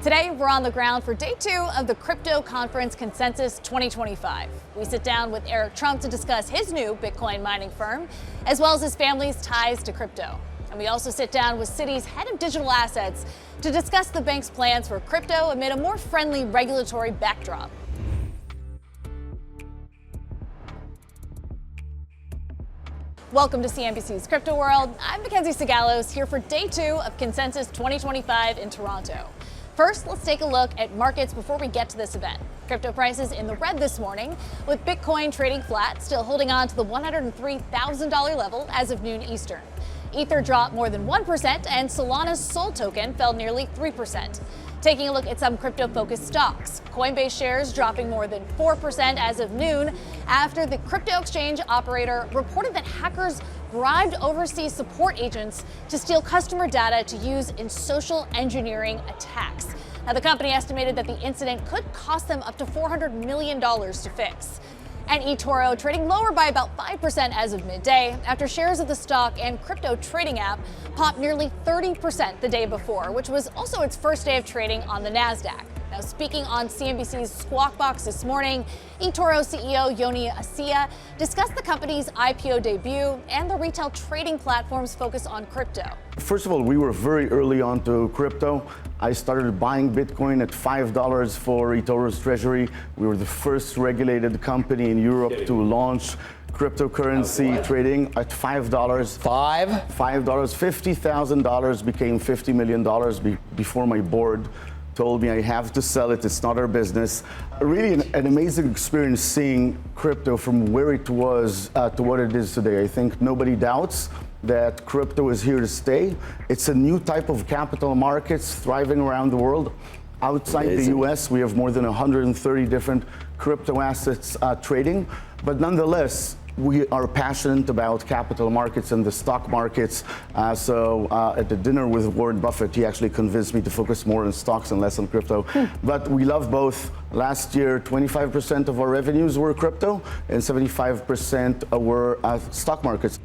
Today, we're on the ground for day 2 of the crypto conference Consensus 2025. We sit down with Eric Trump to discuss his new Bitcoin mining firm, as well as his family's ties to crypto. And we also sit down with Citi's head of digital assets to discuss the bank's plans for crypto amid a more friendly regulatory backdrop. Welcome to CNBC's Crypto World. I'm Mackenzie Sigalos, here for day 2 of Consensus 2025 in Toronto. First, let's take a look at markets before we get to this event. Crypto prices in the red this morning, with Bitcoin trading flat, still holding on to the $103,000 level as of noon Eastern. Ether dropped more than 1%, and Solana's Sol token fell nearly 3%. Taking a look at some crypto-focused stocks, Coinbase shares dropping more than 4% as of noon after the crypto exchange operator reported that hackers bribed overseas support agents to steal customer data to use in social engineering attacks. Now, the company estimated that the incident could cost them up to $400 million to fix. And eToro trading lower by about 5% as of midday after shares of the stock and crypto trading app popped nearly 30% the day before, which was also its first day of trading on the Nasdaq. Now, speaking on CNBC's Squawk Box this morning, eToro CEO Yoni Assia discussed the company's IPO debut and the retail trading platform's focus on crypto. First of all, we were very early on to crypto. I started buying Bitcoin at $5 for eToro's Treasury. We were the first regulated company in Europe to launch cryptocurrency trading at $5. $5? $50,000 became $50 million before my board told me I have to sell it. It's not our business. Really an amazing experience seeing crypto from where it was to what it is today. I think nobody doubts that crypto is here to stay. It's a new type of capital markets thriving around the world. Outside the US, we have more than 130 different crypto assets trading. But nonetheless, we are passionate about capital markets and the stock markets. So at the dinner with Warren Buffett, he actually convinced me to focus more on stocks and less on crypto. But we love both. Last year, 25% of our revenues were crypto and 75% were stock markets.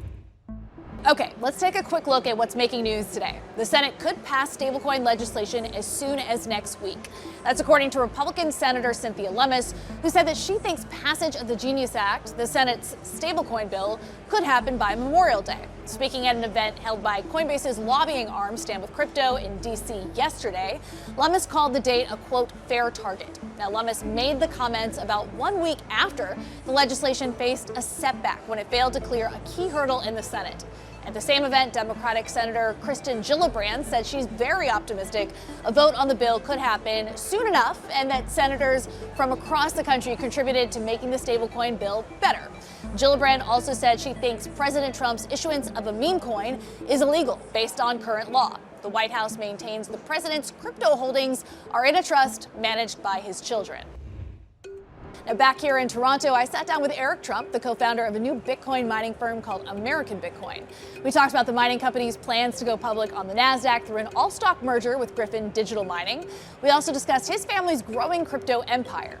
Okay, let's take a quick look at what's making news today. The Senate could pass stablecoin legislation as soon as next week. That's according to Republican Senator Cynthia Lummis, who said that she thinks passage of the Genius Act, the Senate's stablecoin bill, could happen by Memorial Day. Speaking at an event held by Coinbase's lobbying arm, Stand With Crypto, in D.C. yesterday, Lummis called the date a, quote, fair target. Now, Lummis made the comments about 1 week after the legislation faced a setback when it failed to clear a key hurdle in the Senate. At the same event, Democratic Senator Kristen Gillibrand said she's very optimistic a vote on the bill could happen soon enough and that senators from across the country contributed to making the stablecoin bill better. Gillibrand also said she thinks President Trump's issuance of a meme coin is illegal based on current law. The White House maintains the president's crypto holdings are in a trust managed by his children. Now, back here in Toronto, I sat down with Eric Trump, the co-founder of a new Bitcoin mining firm called American Bitcoin. We talked about the mining company's plans to go public on the Nasdaq through an all-stock merger with Gryphon Digital Mining. We also discussed his family's growing crypto empire.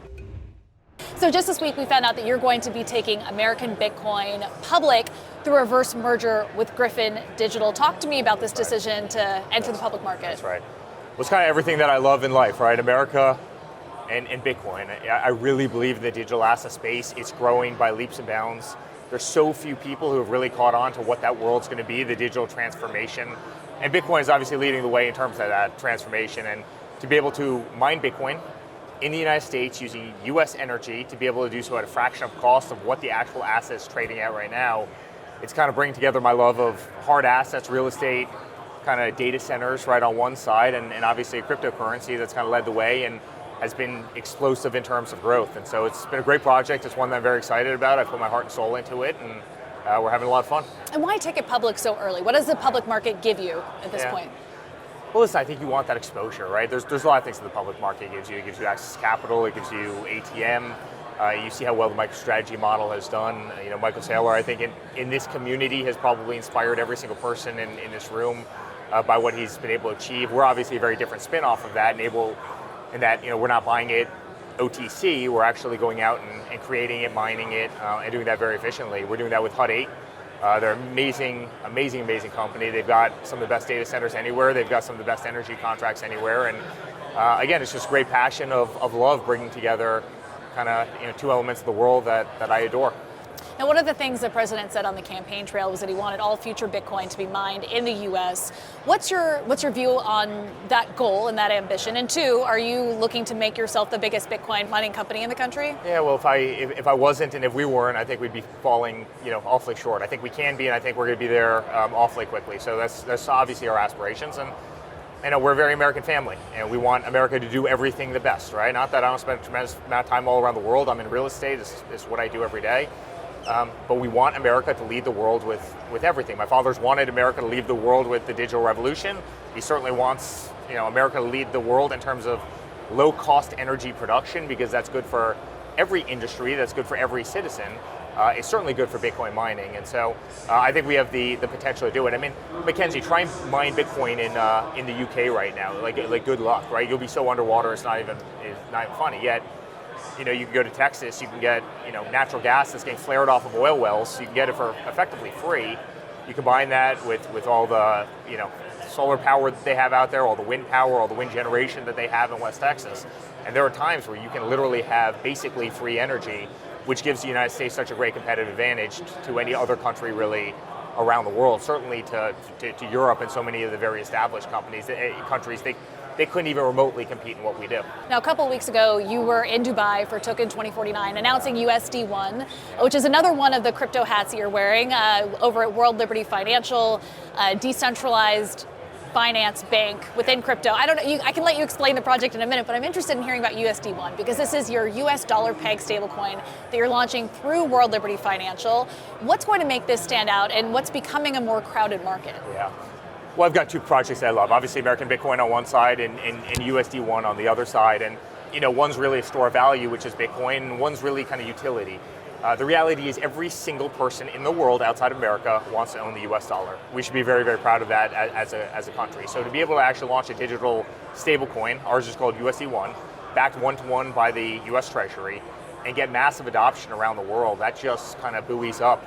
So just this week, we found out that you're going to be taking American Bitcoin public through a reverse merger with Gryphon Digital. Talk to me about this decision to enter the public market. That's right. Well, it's kind of everything that I love in life, right? America and Bitcoin. I really believe in the digital asset space. It's growing by leaps and bounds. There's so few people who have really caught on to what that world's going to be, the digital transformation. And Bitcoin is obviously leading the way in terms of that transformation. And to be able to mine Bitcoin in the United States using US energy, to be able to do so at a fraction of cost of what the actual asset is trading at right now, it's kind of bringing together my love of hard assets, real estate, kind of data centers right on one side, and obviously a cryptocurrency that's kind of led the way and has been explosive in terms of growth. And so it's been a great project. It's one that I'm very excited about. I put my heart and soul into it, and we're having a lot of fun. And why take it public so early? What does the public market give you at this point? Well, listen, I think you want that exposure, right? There's a lot of things that the public market gives you. It gives you access to capital. It gives you ATM. You see how well the MicroStrategy model has done. You know, Michael Saylor, I think, in this community has probably inspired every single person in this room by what he's been able to achieve. We're obviously a very different spin off of that, and that, you know, we're not buying it OTC. We're actually going out and creating it, mining it, and doing that very efficiently. We're doing that with Hut 8. They're an amazing company. They've got some of the best data centers anywhere. They've got some of the best energy contracts anywhere, and again, it's just great passion of love bringing together kind of two elements of the world that I adore. Now, one of the things the president said on the campaign trail was that he wanted all future Bitcoin to be mined in the U.S. What's your view on that goal and that ambition? And two, are you looking to make yourself the biggest Bitcoin mining company in the country? Yeah, well, if I wasn't and if we weren't, I think we'd be falling awfully short. I think we can be, and I think we're going to be there awfully quickly. So that's obviously our aspirations, and we're a very American family, and we want America to do everything the best, right? Not that I don't spend a tremendous amount of time all around the world. I'm in real estate. It's what I do every day. But we want America to lead the world with everything. My father's wanted America to lead the world with the digital revolution. He certainly wants America to lead the world in terms of low-cost energy production, because that's good for every industry, that's good for every citizen. It's certainly good for Bitcoin mining, and so I think we have the potential to do it. I mean, Mackenzie, try and mine Bitcoin in the UK right now. Like good luck, right? You'll be so underwater, it's not even funny. Yet, you can go to Texas, you can get natural gas that's getting flared off of oil wells. You can get it for effectively free. You combine that with all the solar power that they have out there, all the wind power, all the wind generation that they have in West Texas, and there are times where you can literally have basically free energy, which gives the United States such a great competitive advantage to any other country really around the world, certainly to Europe and so many of the very established countries. They couldn't even remotely compete in what we do. Now, a couple of weeks ago, you were in Dubai for Token 2049, announcing USD1, which is another one of the crypto hats that you're wearing over at World Liberty Financial, decentralized finance bank within crypto. I don't know. I can let you explain the project in a minute, but I'm interested in hearing about USD1 because this is your US dollar peg stablecoin that you're launching through World Liberty Financial. What's going to make this stand out, and what's becoming a more crowded market? Yeah. Well, I've got two projects that I love. Obviously, American Bitcoin on one side and USD1 on the other side. And one's really a store of value, which is Bitcoin, and one's really kind of utility. The reality is every single person in the world outside of America wants to own the US dollar. We should be very, very proud of that as a country. So to be able to actually launch a digital stablecoin, ours is called USD1, backed one-to-one by the US Treasury, and get massive adoption around the world, that just kind of buoys up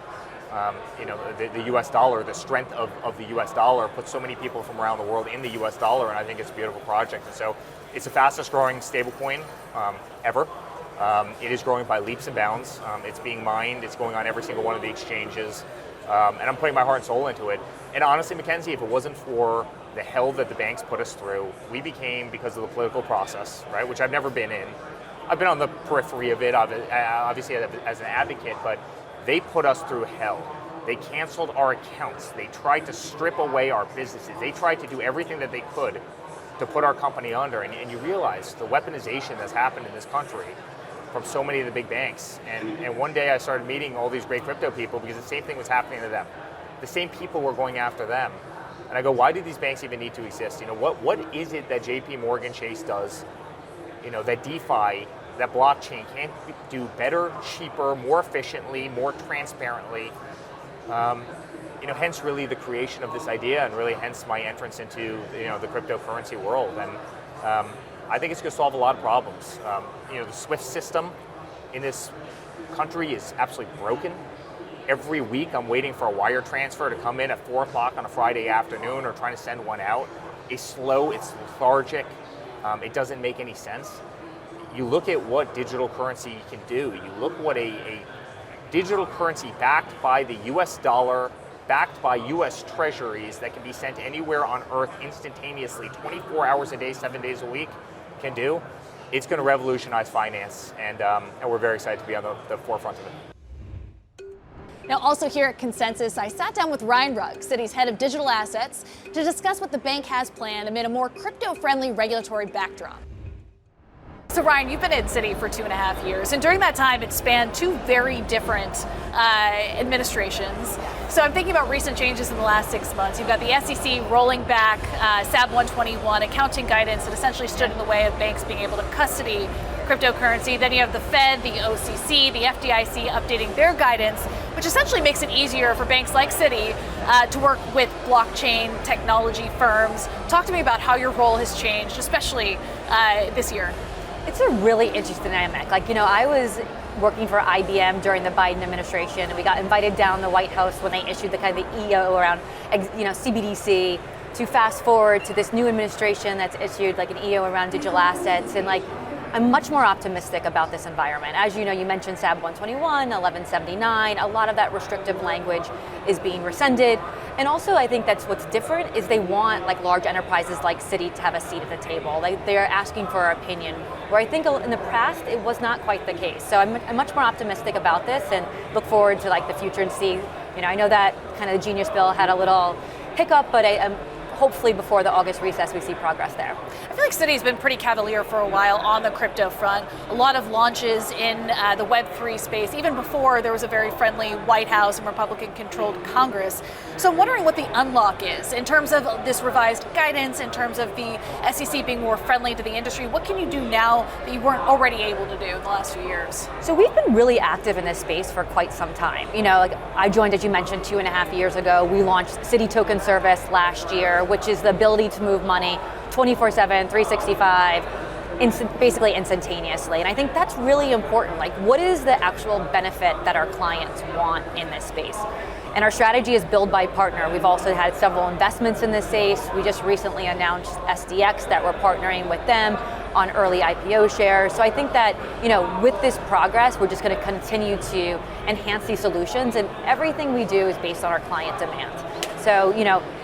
the US dollar. The strength of the US dollar puts so many people from around the world in the US dollar, and I think it's a beautiful project. And so it's the fastest growing stablecoin ever. It is growing by leaps and bounds. It's being mined. It's going on every single one of the exchanges. And I'm putting my heart and soul into it. And honestly, Mackenzie, if it wasn't for the hell that the banks put us through, we became, because of the political process, right, which I've never been in. I've been on the periphery of it, obviously as an advocate, but they put us through hell. They canceled our accounts. They tried to strip away our businesses. They tried to do everything that they could to put our company under. And you realize the weaponization that's happened in this country from so many of the big banks. And one day I started meeting all these great crypto people because the same thing was happening to them. The same people were going after them. And I go, why do these banks even need to exist? What is it that JP Morgan Chase does, that DeFi, that blockchain can't do better, cheaper, more efficiently, more transparently? Hence really the creation of this idea, and really hence my entrance into the cryptocurrency world. And I think it's going to solve a lot of problems. The SWIFT system in this country is absolutely broken. Every week I'm waiting for a wire transfer to come in at 4 o'clock on a Friday afternoon, or trying to send one out. It's slow, it's lethargic, it doesn't make any sense. You look at what digital currency can do. You look what a digital currency backed by the US dollar, backed by US treasuries, that can be sent anywhere on earth instantaneously, 24 hours a day, 7 days a week, can do. It's going to revolutionize finance, and we're very excited to be on the forefront of it. Now, also here at Consensus, I sat down with Rugg, Citi's head of digital assets, to discuss what the bank has planned amid a more crypto-friendly regulatory backdrop. So Ryan, you've been at Citi for 2.5 years, and during that time it spanned two very different administrations. So I'm thinking about recent changes in the last 6 months. You've got the SEC rolling back SAB 121 accounting guidance that essentially stood in the way of banks being able to custody cryptocurrency. Then you have the Fed, the OCC, the FDIC updating their guidance, which essentially makes it easier for banks like Citi to work with blockchain technology firms. Talk to me about how your role has changed, especially this year. It's a really interesting dynamic. I was working for IBM during the Biden administration, and we got invited down the White House when they issued the kind of the EO around, CBDC. to fast forward to this new administration that's issued like an EO around digital assets, and like I'm much more optimistic about this environment. As you know, you mentioned SAB 121, 1179, a lot of that restrictive language is being rescinded. And also I think that's what's different is they want like large enterprises like Citi to have a seat at the table. Like they're asking for our opinion, where I think in the past it was not quite the case. So I'm much more optimistic about this and look forward to like the future and see, I know that kind of the Genius Bill had a little hiccup, but I'm hopefully before the August recess, we see progress there. I feel like Citi's been pretty cavalier for a while on the crypto front. A lot of launches in the Web3 space, even before there was a very friendly White House and Republican-controlled Congress. So I'm wondering what the unlock is in terms of this revised guidance, in terms of the SEC being more friendly to the industry. What can you do now that you weren't already able to do in the last few years? So we've been really active in this space for quite some time. Like I joined, as you mentioned, 2.5 years ago. We launched Citi Token Service last year, which is the ability to move money 24/7, 365, basically instantaneously. And I think that's really important. Like, what is the actual benefit that our clients want in this space? And our strategy is build by partner. We've also had several investments in this space. We just recently announced SDX that we're partnering with them on early IPO shares. So I think that, with this progress, we're just going to continue to enhance these solutions, and everything we do is based on our client demand. So,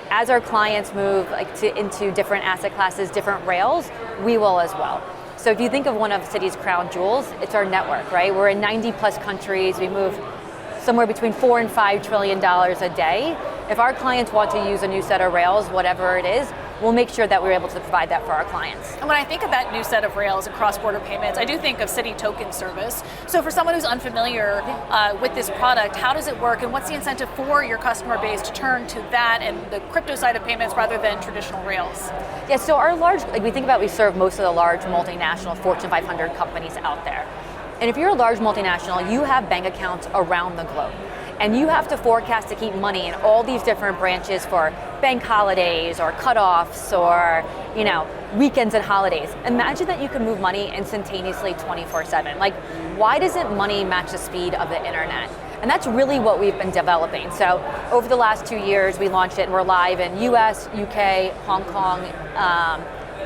as our clients move into different asset classes, different rails, we will as well. So if you think of one of Citi's crown jewels, it's our network, right? We're in 90 plus countries. We move somewhere between $4 and $5 trillion a day. If our clients want to use a new set of rails, whatever it is, we'll make sure that we're able to provide that for our clients. And when I think of that new set of rails and cross-border payments, I do think of Citi Token Service. So for someone who's unfamiliar with this product, how does it work, and what's the incentive for your customer base to turn to that and the crypto side of payments rather than traditional rails? Yeah, so our we serve most of the large multinational Fortune 500 companies out there. And if you're a large multinational, you have bank accounts around the globe. And you have to forecast to keep money in all these different branches for bank holidays or cutoffs or, weekends and holidays. Imagine that you can move money instantaneously 24/7. Like, why doesn't money match the speed of the internet? And that's really what we've been developing. So over the last 2 years, we launched it and we're live in US, UK, Hong Kong,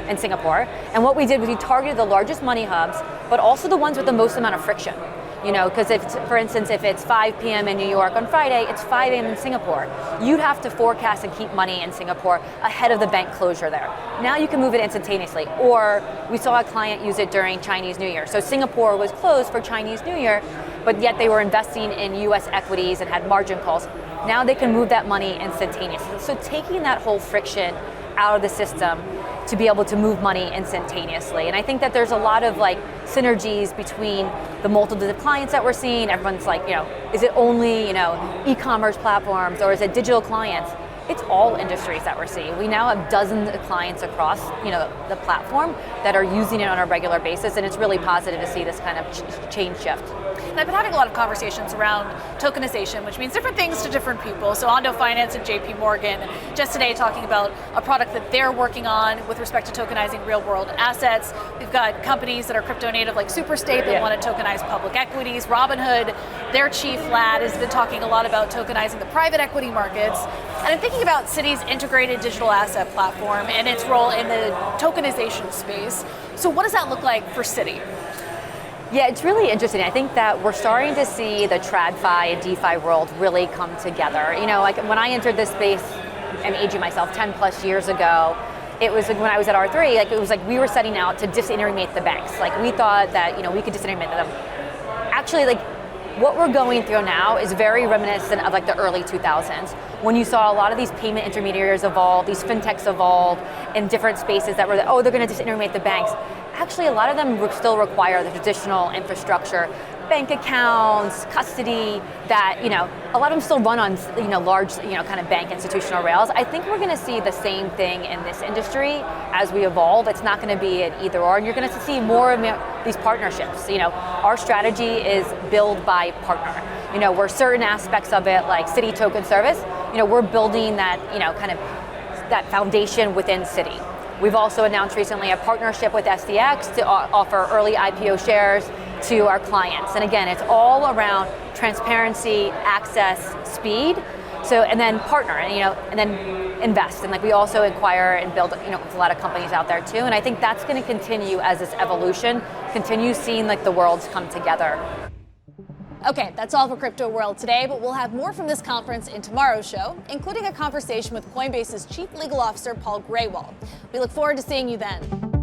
and Singapore. And what we did was we targeted the largest money hubs, but also the ones with the most amount of friction. Because for instance, if it's 5 p.m. in New York on Friday, it's 5 a.m. in Singapore. You'd have to forecast and keep money in Singapore ahead of the bank closure there. Now you can move it instantaneously. Or we saw a client use it during Chinese New Year. So Singapore was closed for Chinese New Year, but yet they were investing in US equities and had margin calls. Now they can move that money instantaneously. So taking that whole friction out of the system to be able to move money instantaneously. And I think that there's a lot of synergies between the multitude of clients that we're seeing. Everyone's is it only, e-commerce platforms or is it digital clients? It's all industries that we're seeing. We now have dozens of clients across, the platform that are using it on a regular basis, and it's really positive to see this kind of change shift. And I've been having a lot of conversations around tokenization, which means different things to different people. So Ondo Finance and JP Morgan just today talking about a product that they're working on with respect to tokenizing real world assets. We've got companies that are crypto native like Superstate that want to tokenize public equities. Robinhood, their chief lad, has been talking a lot about tokenizing the private equity markets. And I'm thinking about Citi's integrated digital asset platform and its role in the tokenization space. So what does that look like for Citi? Yeah, it's really interesting. I think that we're starting to see the TradFi and DeFi world really come together. When I entered this space, I'm aging myself, 10 plus years ago, it was when I was at R3, it was we were setting out to disintermediate the banks. We thought that, we could disintermediate them. Actually, what we're going through now is very reminiscent of the early 2000s, when you saw a lot of these payment intermediaries evolve, these fintechs evolve in different spaces that were, they're going to disintermediate the banks. Actually, a lot of them still require the traditional infrastructure, bank accounts, custody, that, a lot of them still run on, large, kind of bank institutional rails. I think we're going to see the same thing in this industry as we evolve. It's not going to be an either or, and you're going to see more of these partnerships. Our strategy is build by partner. Where certain aspects of it, like Citi Token Service, we're building that, kind of that foundation within Citi. We've also announced recently a partnership with SDX to offer early IPO shares to our clients. And again, it's all around transparency, access, speed. So, and then partner, and then invest. And like we also acquire and build, with a lot of companies out there too. And I think that's going to continue as this evolution continues, seeing like the worlds come together. Okay, that's all for Crypto World today, but we'll have more from this conference in tomorrow's show, including a conversation with Coinbase's Chief Legal Officer, Paul Graywall. We look forward to seeing you then.